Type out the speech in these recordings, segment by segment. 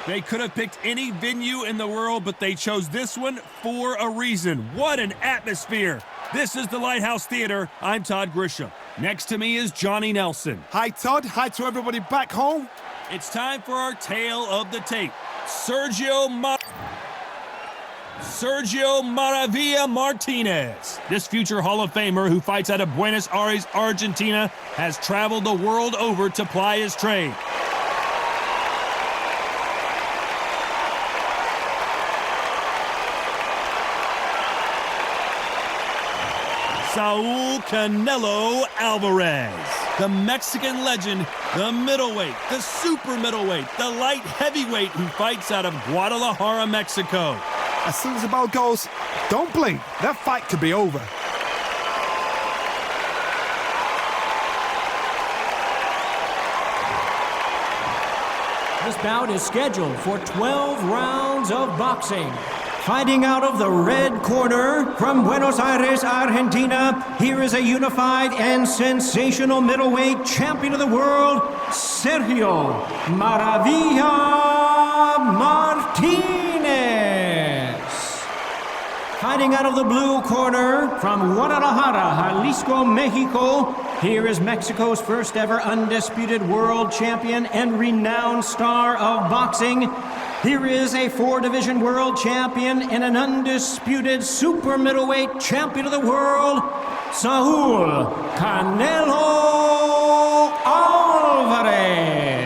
They could have picked any venue in the world, but they chose this one for a reason. What an atmosphere. This is the Lighthouse Theater. I'm Todd Grisham. Next to me is Johnny Nelson. Hi, Todd. Hi to everybody back home. It's time for our tale of the tape. Sergio Maravilla Martinez. This future Hall of Famer who fights out of Buenos Aires, Argentina, has traveled the world over to ply his trade. Saul Canelo Alvarez, the Mexican legend, the middleweight, the super middleweight, the light heavyweight who fights out of Guadalajara, Mexico. As soon as the bell goes, don't blink. That fight could be over. This bout is scheduled for 12 rounds of boxing. Fighting out of the red corner from Buenos Aires, Argentina, here is a unified and sensational middleweight champion of the world, Sergio Maravilla Martinez. Fighting out of the blue corner from Guadalajara, Jalisco, Mexico, here is Mexico's first ever undisputed world champion and renowned star of boxing. Here is a 4-division world champion and an undisputed super middleweight champion of the world, Saul Canelo Alvarez.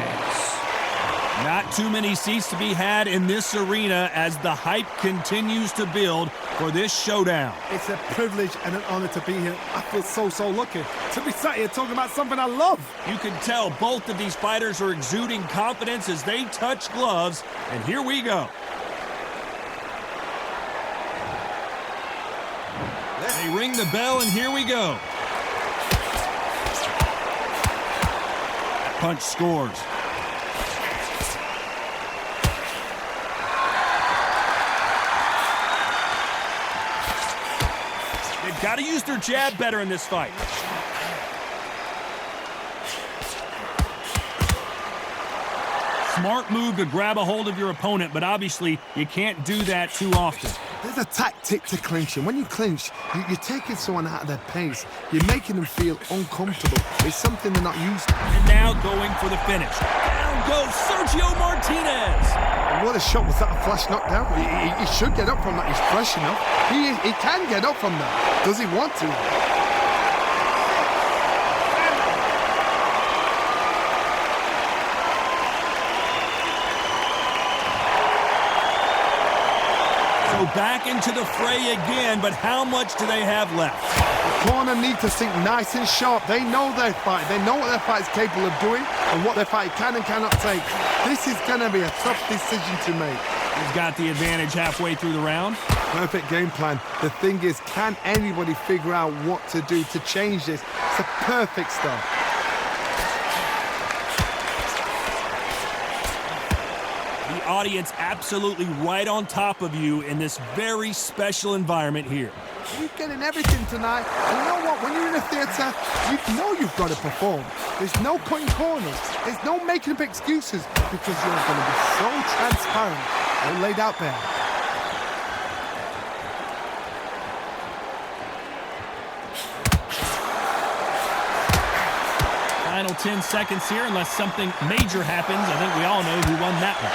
Not too many seats to be had in this arena as the hype continues to build for this showdown. It's a privilege and an honor to be here. I feel so lucky to be sat here talking about something I love. You can tell both of these fighters are exuding confidence as they touch gloves, and here we go. They ring the bell, and here we go. That punch scores. They've got to use their jab better in this fight. Smart move to grab a hold of your opponent, but obviously you can't do that too often. There's a tactic to clinching. When you clinch, you're taking someone out of their pace. You're making them feel uncomfortable. It's something they're not used to. And now going for the finish. Down goes Sergio Martinez. What a shot. Was that a flash knockdown? He should get up from that. He's fresh enough. He can get up from that. Does he want to? So back into the fray again, but how much do they have left? The corner need to think nice and sharp. They know their fight. They know what their fight is capable of doing and what their fight can and cannot take. This is going to be a tough decision to make. He's got the advantage halfway through the round. Perfect game plan. The thing is, can anybody figure out what to do to change this? It's a perfect start. The audience absolutely right on top of you in this very special environment here. You're getting everything tonight. And you know what? When you're in a theatre, you know you've got to perform. There's no cutting corners. There's no making up excuses because you're going to be so transparent and laid out there. Final 10 seconds here, unless something major happens. I think we all know who won that one.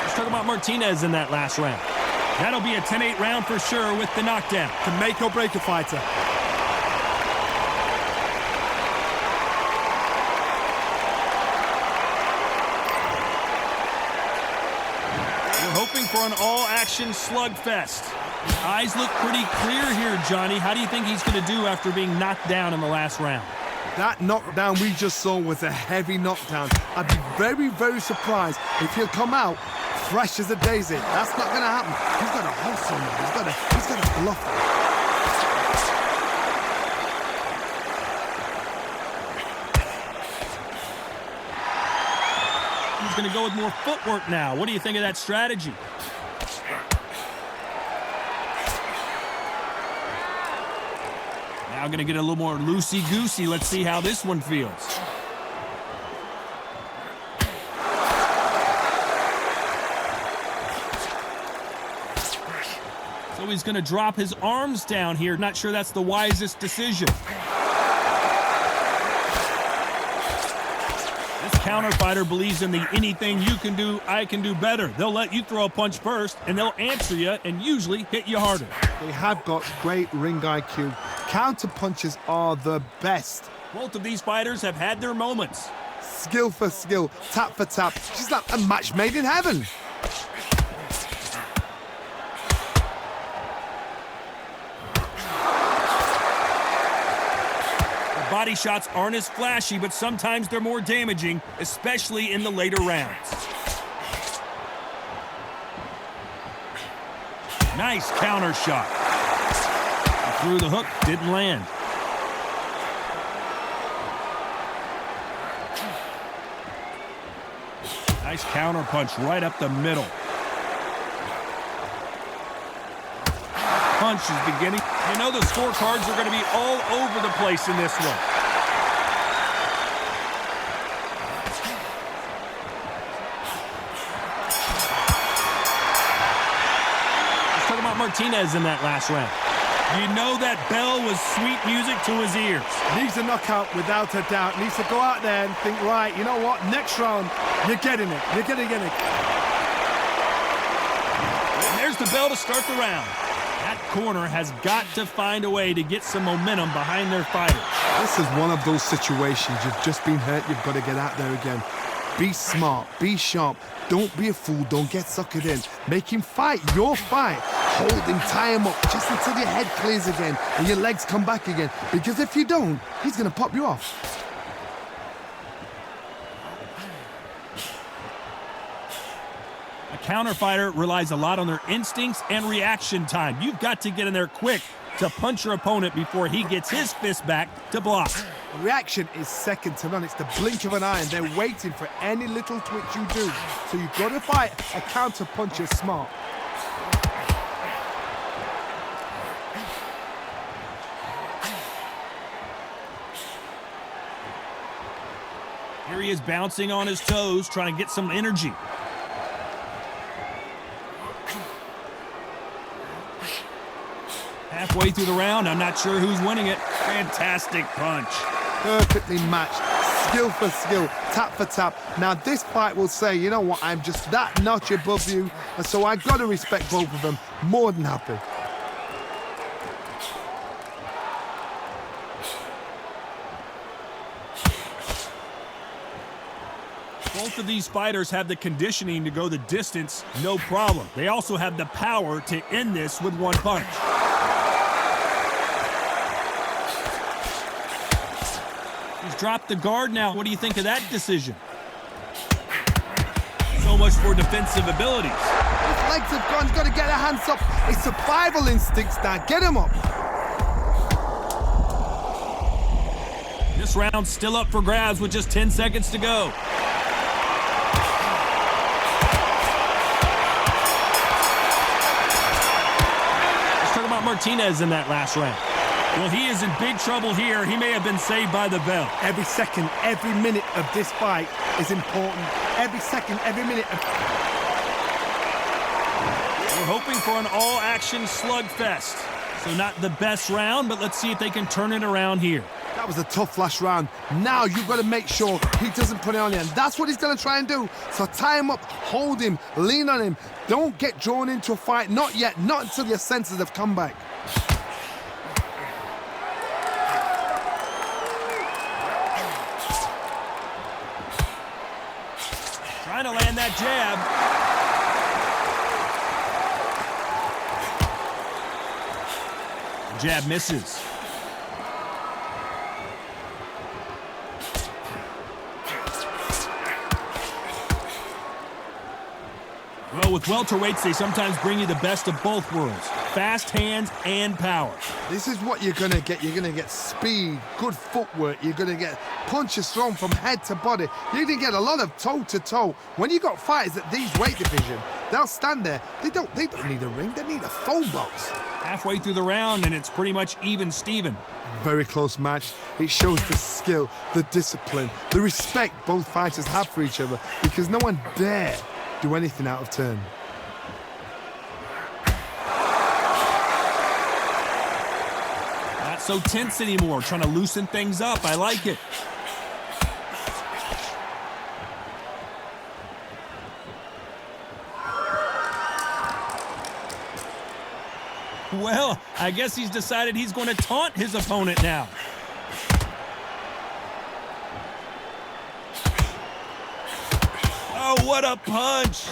Let's talk about Martinez in that last round. That'll be a 10-8 round for sure with the knockdown. Can make or break a fighter. Hoping for an all-action slugfest. His eyes look pretty clear here, Johnny. How do you think he's going to do after being knocked down in the last round? That knockdown we just saw was a heavy knockdown. I'd be very surprised if he'll come out fresh as a daisy. That's not going to happen. He's got to hold someone. He's got to bluff it. He's going to go with more footwork now. What do you think of that strategy? Now going to get a little more loosey-goosey. Let's see how this one feels. So he's going to drop his arms down here. Not sure that's the wisest decision. This counter fighter believes in the anything you can do, I can do better. They'll let you throw a punch first, and they'll answer you and usually hit you harder. They have got great ring IQ. Counter punches are the best. Both of these fighters have had their moments. Skill for skill, tap for tap. She's like a match made in heaven. Body shots aren't as flashy, but sometimes they're more damaging, especially in the later rounds. Nice counter shot. He threw the hook, didn't land. Nice counter punch right up the middle. Punch is beginning. You know the scorecards are going to be all over the place in this one. Let's talk about Martinez in that last round. You know that bell was sweet music to his ears. Needs a knockout without a doubt. Needs to go out there and think, right, you know what? Next round, you're getting it. You're going to get it. And there's the bell to start the round. That corner has got to find a way to get some momentum behind their fighter. This is one of those situations. You've just been hurt. You've got to get out there again. Be smart. Be sharp. Don't be a fool. Don't get suckered in. Make him fight your fight. Hold him, tie him up just until your head clears again and your legs come back again. Because if you don't, he's going to pop you off. A counter fighter relies a lot on their instincts and reaction time. You've got to get in there quick to punch your opponent before he gets his fist back to block. Reaction is second to none. It's the blink of an eye, and they're waiting for any little twitch you do. So you've got to fight a counter puncher smart. Here he is bouncing on his toes, trying to get some energy. Halfway through the round, I'm not sure who's winning it. Fantastic punch. Perfectly matched. Skill for skill, tap for tap. Now this fight will say, you know what, I'm just that notch above you, and so I got to respect both of them. More than happy. Both of these fighters have the conditioning to go the distance, no problem. They also have the power to end this with one punch. He's dropped the guard now. What do you think of that decision? So much for defensive abilities. His legs have gone. He's got to get their hands up. It's survival instincts now. Get him up. This round's still up for grabs with just 10 seconds to go. Let's talk about Martinez in that last round. Well, he is in big trouble here. He may have been saved by the bell. Every second, every minute of this fight is important. Every second, every minute. We're hoping for an all-action slugfest. So not the best round, but let's see if they can turn it around here. That was a tough last round. Now you've got to make sure he doesn't put it on you. And that's what he's going to try and do. So tie him up, hold him, lean on him. Don't get drawn into a fight. Not yet. Not until your senses have come back. Trying to land that jab. Jab misses. Well, with welterweights, they sometimes bring you the best of both worlds. Fast hands and power. This is what you're going to get. You're going to get speed, good footwork. You're going to get punches thrown from head to body. You're going to get a lot of toe-to-toe. When you got fighters at these weight division, they'll stand there. They don't need a ring. They need a phone box. Halfway through the round, and it's pretty much even Steven. Very close match. It shows the skill, the discipline, the respect both fighters have for each other because no one dare do anything out of turn. Not so tense anymore, trying to loosen things up. I like it. Well, I guess he's decided he's going to taunt his opponent now. Oh, what a punch!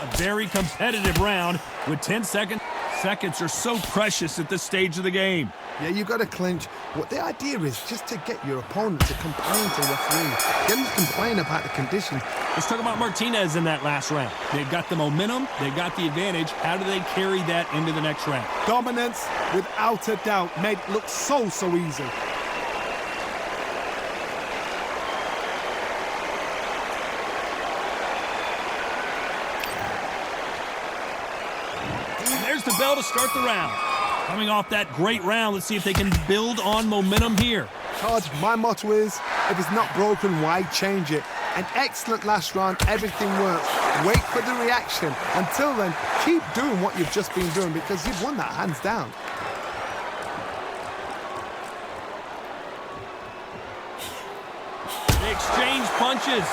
A very competitive round with 10 seconds. Seconds are so precious at this stage of the game. Yeah, you got to clinch. What the idea is just to get your opponent to complain to the referee. Get them to complain about the conditions. Let's talk about Martinez in that last round. They've got the momentum, they've got the advantage. How do they carry that into the next round? Dominance, without a doubt, made it look so easy. And there's the bell to start the round. Coming off that great round, let's see if they can build on momentum here. Todd, my motto is, if it's not broken, why change it? An excellent last round, everything works. Wait for the reaction. Until then, keep doing what you've just been doing because you've won that hands down. They exchange punches.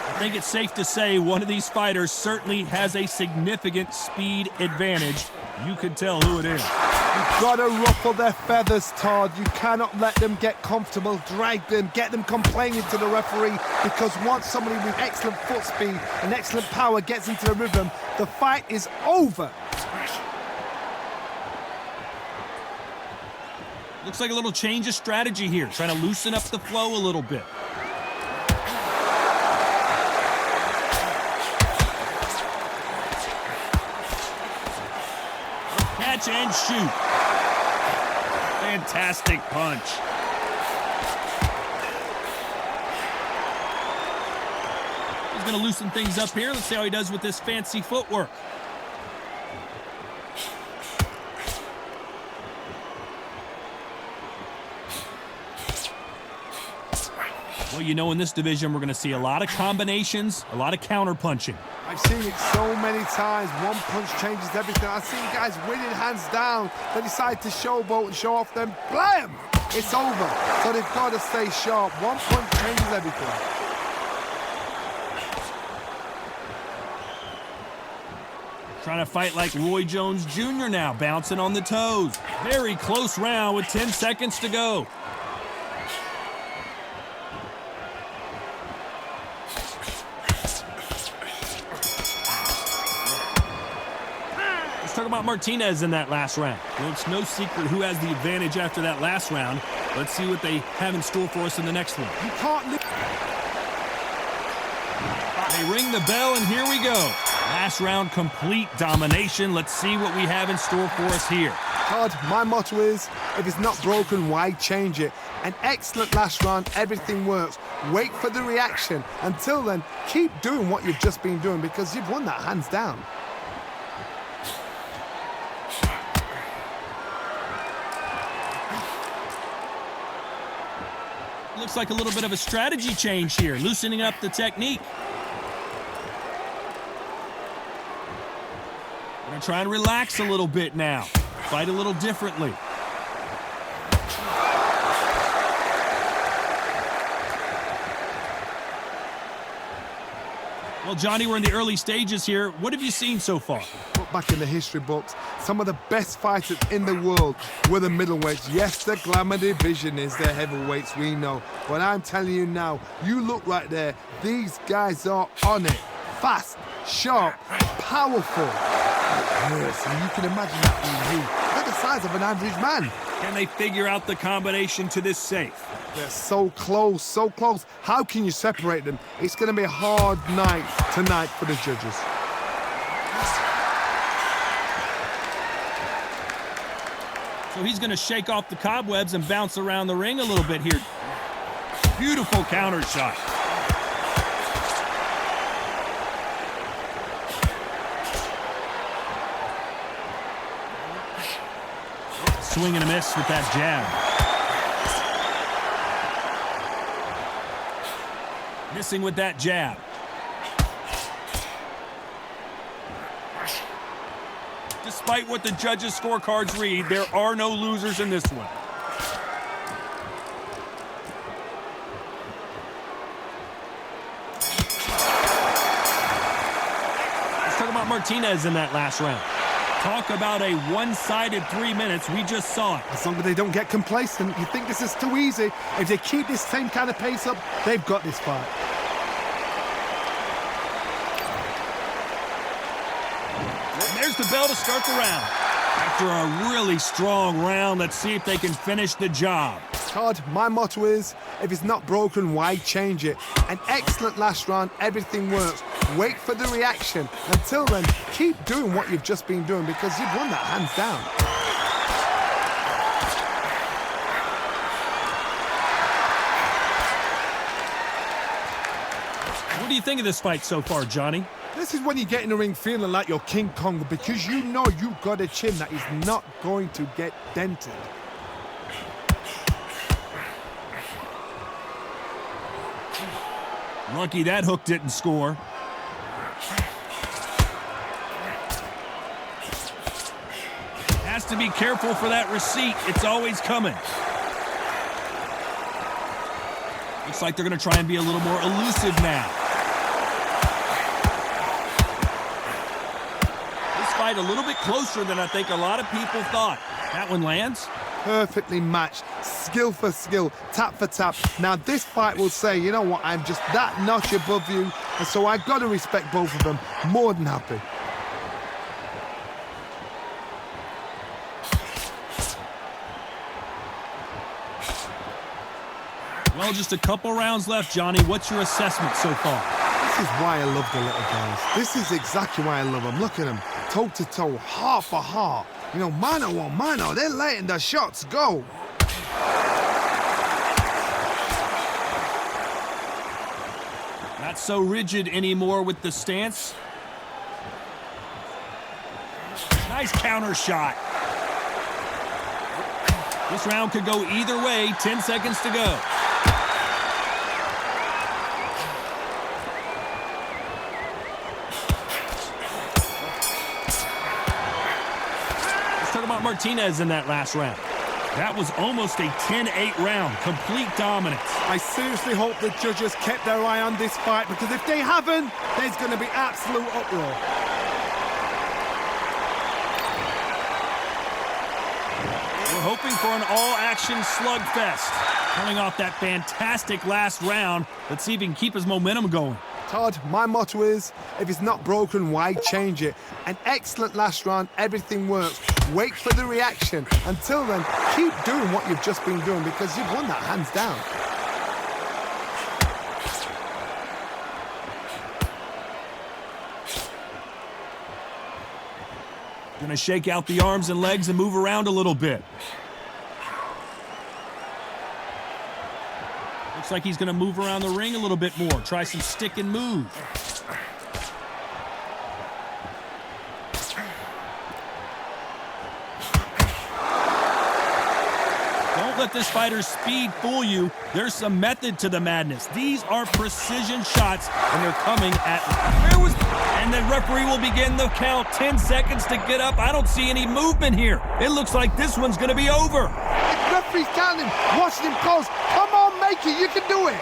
I think it's safe to say one of these fighters certainly has a significant speed advantage. You can tell who it is. You've got to ruffle their feathers, Todd. You cannot let them get comfortable, drag them, get them complaining to the referee, because once somebody with excellent foot speed and excellent power gets into the rhythm, the fight is over. Looks like a little change of strategy here, trying to loosen up the flow a little bit. Catch and shoot. Fantastic punch. He's going to loosen things up here. Let's see how he does with this fancy footwork. Well, you know, in this division, we're going to see a lot of combinations, a lot of counter punching. I've seen it so many times. One punch changes everything. I've seen guys winning hands down. They decide to showboat and show off them. Blam! It's over. So they've got to stay sharp. One punch changes everything. Trying to fight like Roy Jones Jr. now, bouncing on the toes. Very close round with 10 seconds to go. Talk about Martinez in that last round. Well, it's no secret who has the advantage after that last round. Let's see what they have in store for us in the next one. You can't live. They ring the bell, and here we go. Last round, complete domination. Let's see what we have in store for us here. Todd, my motto is, if it's not broken, why change it? An excellent last round, everything works. Wait for the reaction. Until then, keep doing what you've just been doing because you've won that hands down. Looks like a little bit of a strategy change here, loosening up the technique. We're going to try and relax a little bit now. Fight a little differently. Well, Johnny, we're in the early stages here. What have you seen so far? Look back in the history books, some of the best fighters in the world were the middleweights. Yes, the glamour division is the heavyweights, we know. But I'm telling you now, you look right there, these guys are on it. Fast, sharp, powerful. Yes, and you can imagine that being you. They're the size of an average man. Can they figure out the combination to this safe? They're so close, so close. How can you separate them? It's going to be a hard night tonight for the judges. So he's going to shake off the cobwebs and bounce around the ring a little bit here. Beautiful counter shot. Swing and a miss with that jab. Missing with that jab. Despite what the judges' scorecards read, there are no losers in this one. Let's talk about Martinez in that last round. Talk about a one-sided 3 minutes. We just saw it. As long as they don't get complacent, you think this is too easy. If they keep this same kind of pace up, they've got this fight. And there's the bell to start the round. After a really strong round, let's see if they can finish the job. Todd, my motto is, if it's not broken, why change it? An excellent last round, everything works. Wait for the reaction. Until then, keep doing what you've just been doing because you've won that hands down. What do you think of this fight so far, Johnny? This is when you get in the ring feeling like you're King Kong because you know you've got a chin that is not going to get dented. Lucky that hook didn't score. Has to be careful for that receipt. It's always coming. Looks like they're going to try and be a little more elusive now. This fight a little bit closer than I think a lot of people thought. That one lands. Perfectly matched, skill for skill, tap for tap. Now this fight will say, you know what, I'm just that notch above you, and so I've got to respect both of them. More than happy. Well, just a couple rounds left, Johnny. What's your assessment so far? This is why I love the little guys. This is exactly why I love them. Look at them, toe to toe, heart for heart. You know, mano a mano, they're letting the shots go. Not so rigid anymore with the stance. Nice counter shot. This round could go either way. 10 seconds to go. Let's talk about Martinez in that last round. That was almost a 10-8 round. Complete dominance. I seriously hope the judges kept their eye on this fight because if they haven't, there's going to be absolute uproar. We're hoping for an all-action slugfest. Coming off that fantastic last round, let's see if he can keep his momentum going. Todd, my motto is, if it's not broken, why change it? An excellent last round, everything works. Wait for the reaction. Until then, keep doing what you've just been doing because you've won that hands down. Gonna shake out the arms and legs and move around a little bit. Looks like he's gonna move around the ring a little bit more. Try some stick and move. Don't let this fighter's speed fool you. There's some method to the madness. These are precision shots, and they're coming at... And the referee will begin the count. 10 seconds to get up. I don't see any movement here. It looks like this one's going to be over. The referee's counting. Watching him close. Come on, make it. You can do it.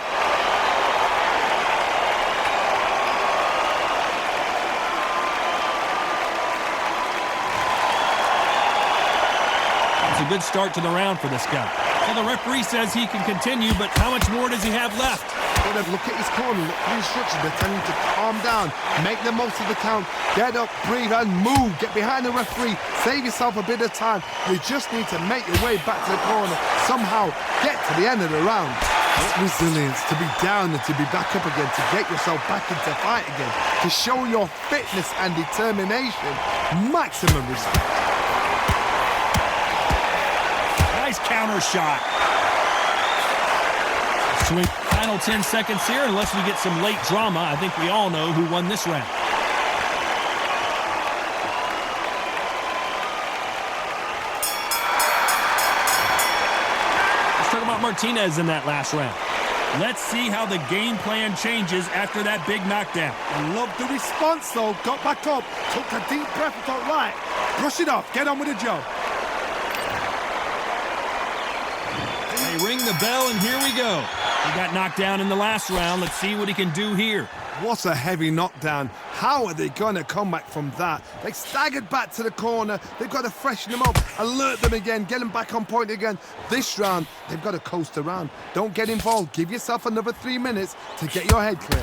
It's a good start to the round for this guy. So the referee says he can continue, but how much more does he have left? Look at his corner, look at the instructions. They're telling him to calm down, make the most of the count, get up, breathe, and move. Get behind the referee, save yourself a bit of time. You just need to make your way back to the corner. Somehow, get to the end of the round. What resilience to be down and to be back up again, to get yourself back into fight again, to show your fitness and determination. Maximum respect. Nice counter shot. Swing. Final 10 seconds here, unless we get some late drama. I think we all know who won this round. about Martinez in that last round. Let's see how the game plan changes after that big knockdown. I love the response, though. Got back up, took a deep breath and thought, right, brush it off, get on with the job. They ring the bell, and here we go. He got knocked down in the last round. Let's see what he can do here. What a heavy knockdown. How are they going to come back from that? They staggered back to the corner. They've got to freshen them up, alert them again, get them back on point again. This round, they've got to coast around. Don't get involved. Give yourself another 3 minutes to get your head clear.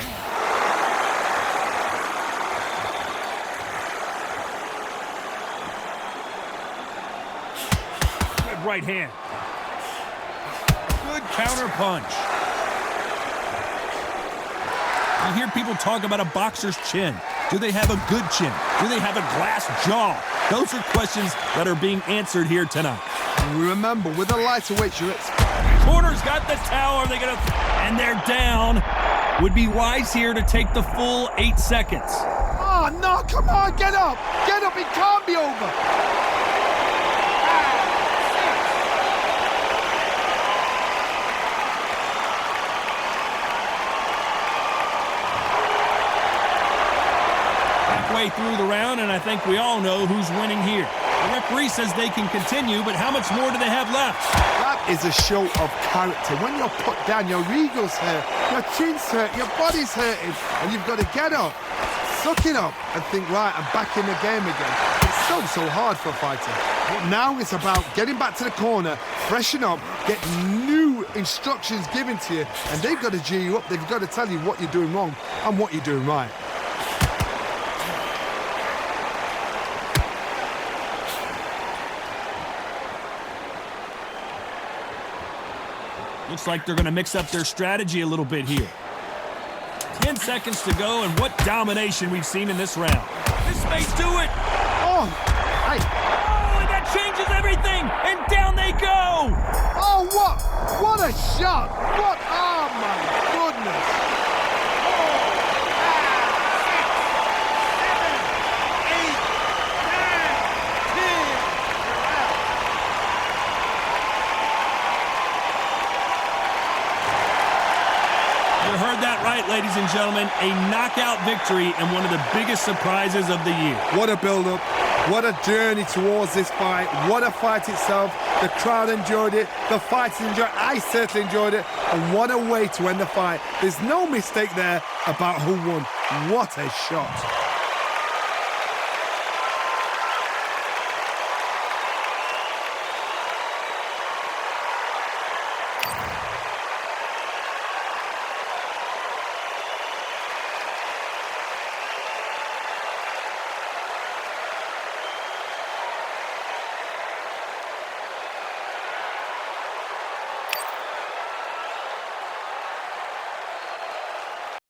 Good right hand. Good counter punch. You hear people talk about a boxer's chin. Do they have a good chin? Do they have a glass jaw? Those are questions that are being answered here tonight. And remember, with the lighter weights, you're Corner's got the towel. Are they going to... And they're down. Would be wise here to take the full 8 seconds. Oh, no, come on, get up. Get up, it can't be over. Through the round, and I think we all know who's winning here. The referee says they can continue, but how much more do they have left? That is a show of character. When you're put down, your ego's hurt, your chin's hurt, your body's hurting, and you've got to get up, suck it up, and think, right, I'm back in the game again. It's so hard for a fighter. But now it's about getting back to the corner, freshen up, get new instructions given to you, and they've got to G you up. They've got to tell you what you're doing wrong and what you're doing right. Looks like they're going to mix up their strategy a little bit here. 10 seconds to go, and what domination we've seen in this round. This may do it. Oh, hey. Oh, and that changes everything, and down they go. Oh, what a shot. What, oh my goodness. Right, ladies and gentlemen, a knockout victory and one of the biggest surprises of the year. What a build-up. What a journey towards this fight. What a fight itself. The crowd enjoyed it. The fighters enjoyed it. I certainly enjoyed it. And what a way to end the fight. There's no mistake there about who won. What a shot.